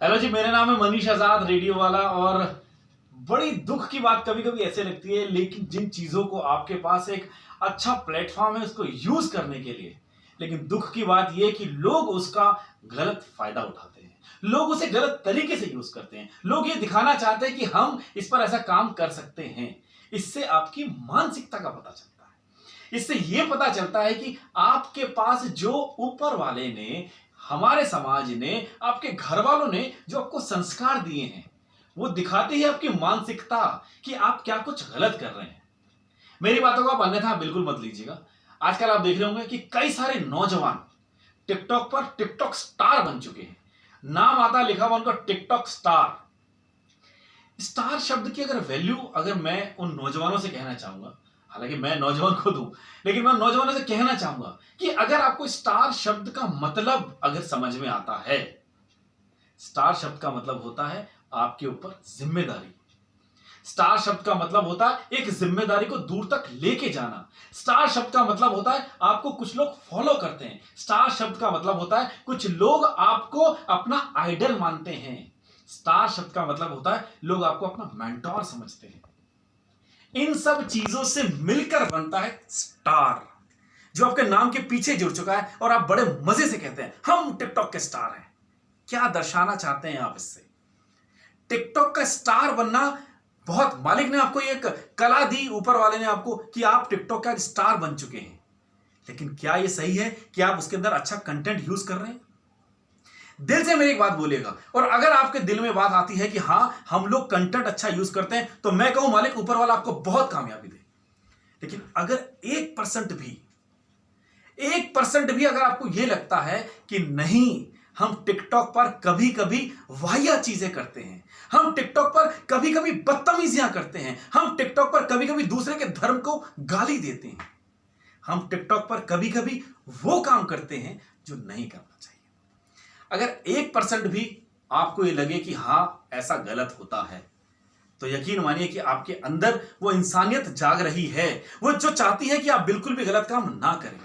Hello जी, मेरा नाम है मनीष आजाद, रेडियो वाला। और बड़ी दुख की बात कभी कभी ऐसे लगती है, लेकिन जिन चीजों को आपके पास एक अच्छा प्लेटफॉर्म है उसको यूज करने के लिए, लेकिन दुख की बात यह कि लोग उसका गलत फायदा उठाते हैं, लोग उसे गलत तरीके से यूज करते हैं। लोग ये दिखाना चाहते हैं कि हम इस पर ऐसा काम कर सकते हैं। इससे आपकी मानसिकता का पता चलता है। इससे यह पता चलता है कि आपके पास जो ऊपर वाले ने, हमारे समाज ने, आपके घर वालों ने जो आपको संस्कार दिए हैं, वो दिखाते ही आपकी मानसिकता कि आप क्या कुछ गलत कर रहे हैं। मेरी बातों को आप अन्यथा बिल्कुल मत लीजिएगा। आजकल आप देख रहे होंगे कि कई सारे नौजवान टिकटॉक पर टिकटॉक स्टार बन चुके हैं। नाम आता लिखा हुआ उनका टिकटॉक स्टार। स्टार शब्द की अगर वैल्यू अगर मैं उन नौजवानों से कहना चाहूंगा, हालांकि मैं नौजवान खुद हूं, लेकिन मैं नौजवानों से कहना चाहूंगा कि अगर आपको स्टार शब्द का मतलब अगर समझ में आता है, स्टार शब्द का मतलब होता है आपके ऊपर जिम्मेदारी। स्टार शब्द का मतलब होता है एक जिम्मेदारी को दूर तक लेके जाना। स्टार शब्द का मतलब होता है आपको कुछ लोग फॉलो करते हैं। स्टार शब्द का मतलब होता है कुछ लोग आपको अपना आइडल मानते हैं। स्टार शब्द का मतलब होता है लोग आपको अपना मेंटोर समझते हैं। इन सब चीजों से मिलकर बनता है स्टार, जो आपके नाम के पीछे जुड़ चुका है और आप बड़े मजे से कहते हैं हम टिकटॉक के स्टार हैं। क्या दर्शाना चाहते हैं आप इससे? टिकटॉक का स्टार बनना, बहुत मालिक ने आपको एक कला दी, ऊपर वाले ने आपको, कि आप टिकटॉक का स्टार बन चुके हैं। लेकिन क्या यह सही है कि आप उसके अंदर अच्छा कंटेंट यूज कर रहे हैं? दिल से मेरी एक बात बोलिएगा। और अगर आपके दिल में बात आती है कि हां हम लोग कंटेंट अच्छा यूज करते हैं, तो मैं कहूं मालिक ऊपर वाला आपको बहुत कामयाबी दे। लेकिन अगर 1% भी अगर आपको यह लगता है कि नहीं, हम टिकटॉक पर कभी कभी वाहियात चीजें करते हैं, हम टिकटॉक पर कभी कभी बदतमीजियां करते हैं, हम टिकटॉक पर कभी कभी दूसरे के धर्म को गाली देते हैं, हम टिकटॉक पर कभी कभी वो काम करते हैं जो नहीं करना चाहिए, अगर 1% भी आपको ये लगे कि हां ऐसा गलत होता है, तो यकीन मानिए कि आपके अंदर वो इंसानियत जाग रही है, वो जो चाहती है कि आप बिल्कुल भी गलत काम ना करें।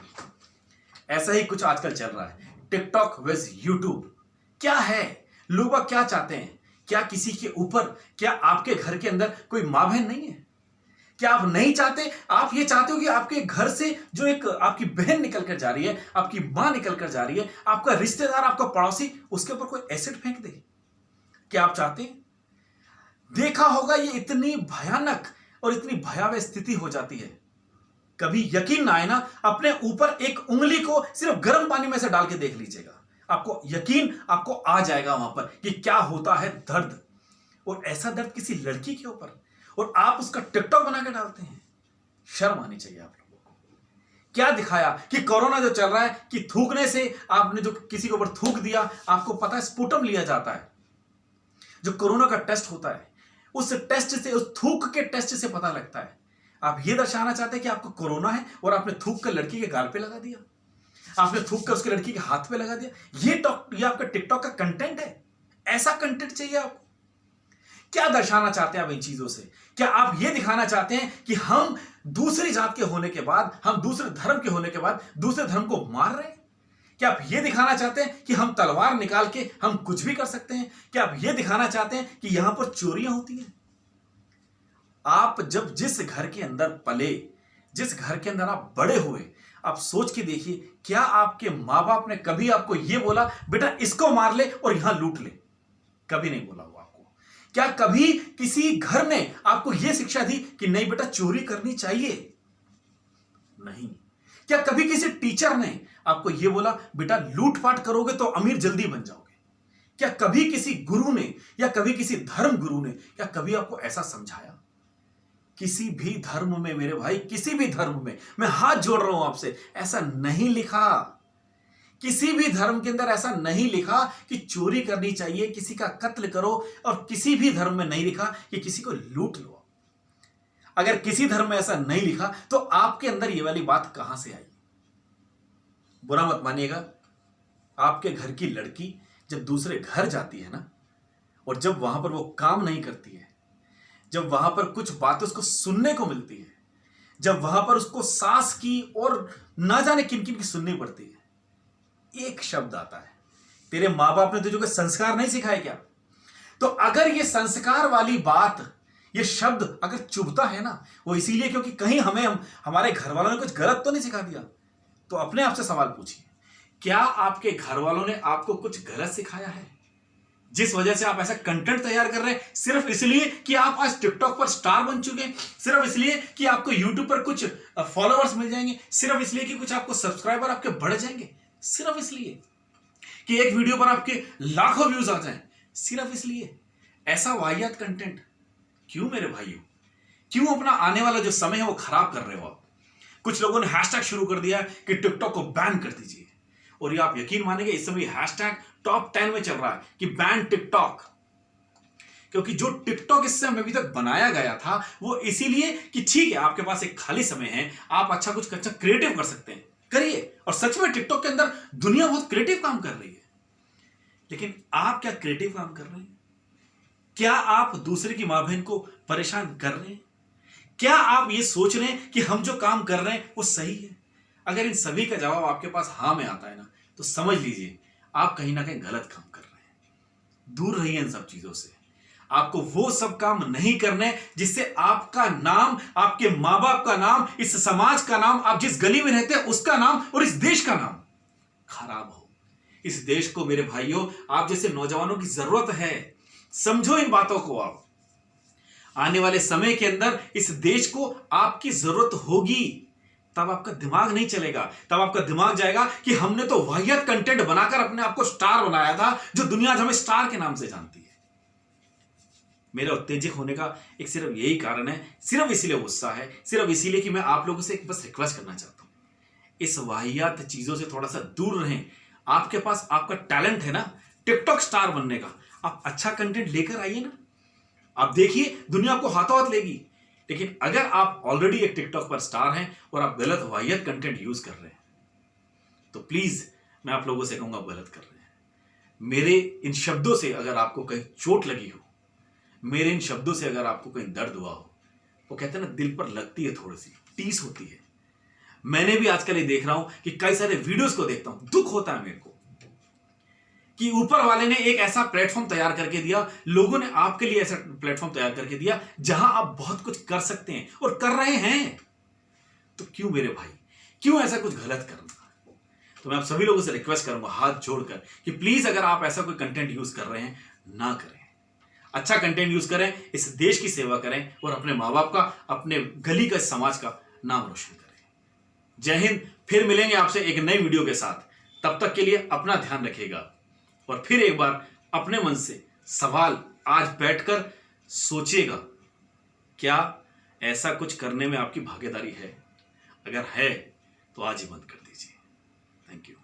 ऐसा ही कुछ आजकल चल रहा है, टिकटॉक विद यूट्यूब। क्या है, लोग क्या चाहते हैं? क्या किसी के ऊपर, क्या आपके घर के अंदर कोई मां बहन नहीं है? क्या आप नहीं चाहते? आप ये चाहते हो कि आपके घर से जो एक आपकी बहन निकल कर जा रही है, आपकी मां निकल कर जा रही है, आपका रिश्तेदार, आपका पड़ोसी, उसके ऊपर कोई एसिड फेंक दे? क्या आप चाहते हैं? देखा होगा ये इतनी भयानक और इतनी भयावह स्थिति हो जाती है। कभी यकीन ना आए ना, अपने ऊपर एक उंगली को सिर्फ गर्म पानी में से डाल के देख लीजिएगा, आपको यकीन आपको आ जाएगा वहां पर कि क्या होता है दर्द। और ऐसा दर्द किसी लड़की के ऊपर, और आप उसका टिकटॉक बना के डालते हैं। शर्म आनी चाहिए आप लोगों को। क्या दिखाया कि कोरोना जो चल रहा है, कि थूकने से, आपने जो किसी के ऊपर थूक दिया, आपको पता है स्पुटम लिया जाता है, जो कोरोना का टेस्ट होता है, उस टेस्ट से, उस थूक के टेस्ट से पता लगता है। आप ये दर्शाना चाहते हैं कि आपको कोरोना है और आपने थूक कर लड़की के गाल पे लगा दिया, आपने थूक कर उसके लड़की के हाथ पे लगा दिया। ये आपका टिकटॉक का कंटेंट है? ऐसा कंटेंट चाहिए आपको? क्या दर्शाना चाहते हैं आप इन चीजों से? क्या आप ये दिखाना चाहते हैं कि हम दूसरी जात के होने के बाद, हम दूसरे धर्म के होने के बाद दूसरे धर्म को मार रहे हैं? क्या आप ये दिखाना चाहते हैं कि हम तलवार निकाल के हम कुछ भी कर सकते हैं? क्या आप ये दिखाना चाहते हैं कि यहां पर चोरियां होती हैं? आप जब जिस घर के अंदर पले, जिस घर के अंदर आप बड़े हुए, आप सोच के देखिए, क्या आपके मां बाप ने कभी आपको यह बोला बेटा इसको मार ले और यहां लूट ले? कभी नहीं बोला हुआ आपको। क्या कभी किसी घर ने आपको यह शिक्षा दी कि नहीं बेटा चोरी करनी चाहिए? नहीं। क्या कभी किसी टीचर ने आपको यह बोला बेटा लूटपाट करोगे तो अमीर जल्दी बन जाओगे? क्या कभी किसी गुरु ने, या कभी किसी धर्म गुरु ने, क्या कभी आपको ऐसा समझाया? किसी भी धर्म में मेरे भाई, किसी भी धर्म में, मैं हाथ जोड़ रहा हूं आपसे, ऐसा नहीं लिखा। किसी भी धर्म के अंदर ऐसा नहीं लिखा कि चोरी करनी चाहिए, किसी का कत्ल करो, और किसी भी धर्म में नहीं लिखा कि किसी को लूट लो। अगर किसी धर्म में ऐसा नहीं लिखा तो आपके अंदर ये वाली बात कहां से आई? बुरा मत मानिएगा, आपके घर की लड़की जब दूसरे घर जाती है ना, और जब वहां पर वो काम नहीं करती है, जब वहां पर कुछ बातें उसको सुनने को मिलती है, जब वहां पर उसको सास की और ना जाने किन किन की सुननी पड़ती है, एक शब्द आता है, तेरे मां बाप ने तुझे कोई संस्कार नहीं सिखाए क्या? तो अगर ये संस्कार वाली बात, ये शब्द अगर चुभता है ना, वो इसीलिए क्योंकि कहीं हमारे घर वालों ने कुछ गलत तो नहीं सिखा दिया। तो अपने आप से सवाल पूछिए, क्या आपके घर वालों ने आपको कुछ गलत सिखाया है जिस वजह से आप ऐसा कंटेंट तैयार कर रहे हैं सिर्फ इसलिए कि आप आज टिकटॉक पर स्टार बन चुके हैं, सिर्फ इसलिए कि आपको यूट्यूब पर कुछ फॉलोअर्स मिल जाएंगे, सिर्फ इसलिए कि कुछ आपको सब्सक्राइबर आपके बढ़ जाएंगे, सिर्फ इसलिए कि एक वीडियो पर आपके लाखों व्यूज आ जाएं, सिर्फ इसलिए? ऐसा वाहियात कंटेंट क्यों मेरे भाइयों? क्यों अपना आने वाला जो समय है वो खराब कर रहे हो आप? कुछ लोगों ने हैशटैग शुरू कर दिया कि टिकटॉक को बैन कर दीजिए, और ये आप यकीन मानेंगे इस समय हैशटैग टॉप 10 में चल रहा है कि बैन टिकटॉक। क्योंकि जो टिकटॉक इस समय अभी तक बनाया गया था वो इसीलिए कि ठीक है आपके पास एक खाली समय है, आप अच्छा कुछ अच्छा क्रिएटिव कर सकते हैं, करिए। और सच में टिकटॉक के अंदर दुनिया बहुत क्रिएटिव काम कर रही है, लेकिन आप क्या क्रिएटिव काम कर रहे हैं? क्या आप दूसरे की मां बहन को परेशान कर रहे हैं? क्या आप ये सोच रहे हैं कि हम जो काम कर रहे हैं वो सही है? अगर इन सभी का जवाब आपके पास हाँ में आता है ना, तो समझ लीजिए आप कहीं ना कहीं गलत काम कर रहे हैं। दूर रहिए इन सब चीजों से। आपको वो सब काम नहीं करने जिससे आपका नाम, आपके मां बाप का नाम, इस समाज का नाम, आप जिस गली में रहते हैं उसका नाम और इस देश का नाम खराब हो। इस देश को मेरे भाइयों आप जैसे नौजवानों की जरूरत है। समझो इन बातों को। आप आने वाले समय के अंदर इस देश को आपकी जरूरत होगी, तब आपका दिमाग नहीं चलेगा। तब आपका दिमाग जाएगा कि हमने तो वाहियात कंटेंट बनाकर अपने आप को स्टार बनाया था, जो दुनिया आज हमें स्टार के नाम से जानती है। मेरा उत्तेजित होने का एक सिर्फ यही कारण है, सिर्फ इसीलिए गुस्सा है, सिर्फ इसीलिए कि मैं आप लोगों से एक बस रिक्वेस्ट करना चाहता हूं, इस वाहियात चीजों से थोड़ा सा दूर रहें। आपके पास आपका टैलेंट है ना टिकटॉक स्टार बनने का, आप अच्छा कंटेंट लेकर आइए ना। आप देखिए दुनिया आपको हाथों हाथ लेगी। लेकिन अगर आप ऑलरेडी एक टिकटॉक पर स्टार हैं और आप गलत वाहियात कंटेंट यूज कर रहे हैं, तो प्लीज मैं आप लोगों से कहूंगा आप गलत कर रहे हैं। मेरे इन शब्दों से अगर आपको कहीं चोट लगी हो, मेरे इन शब्दों से अगर आपको कहीं दर्द हुआ हो, वो कहते हैं ना दिल पर लगती है, थोड़ी सी टीस होती है। मैंने भी आजकल ये देख रहा हूं कि कई सारे वीडियोस को देखता हूं, दुख होता है मेरे को कि ऊपर वाले ने एक ऐसा प्लेटफॉर्म तैयार करके दिया, लोगों ने आपके लिए ऐसा प्लेटफॉर्म तैयार करके दिया जहां आप बहुत कुछ कर सकते हैं और कर रहे हैं। तो क्यों मेरे भाई, क्यों ऐसा कुछ गलत करना? तो मैं आप सभी लोगों से रिक्वेस्ट करूंगा हाथ जोड़कर कि प्लीज अगर आप ऐसा कोई कंटेंट यूज कर रहे हैं ना करें। अच्छा कंटेंट यूज करें, इस देश की सेवा करें और अपने माँ बाप का, अपने गली का, समाज का नाम रोशन करें। जय हिंद। फिर मिलेंगे आपसे एक नई वीडियो के साथ। तब तक के लिए अपना ध्यान रखिएगा और फिर एक बार अपने मन से सवाल आज बैठकर सोचिएगा, क्या ऐसा कुछ करने में आपकी भागीदारी है? अगर है तो आज ही बंद कर दीजिए। Thank you.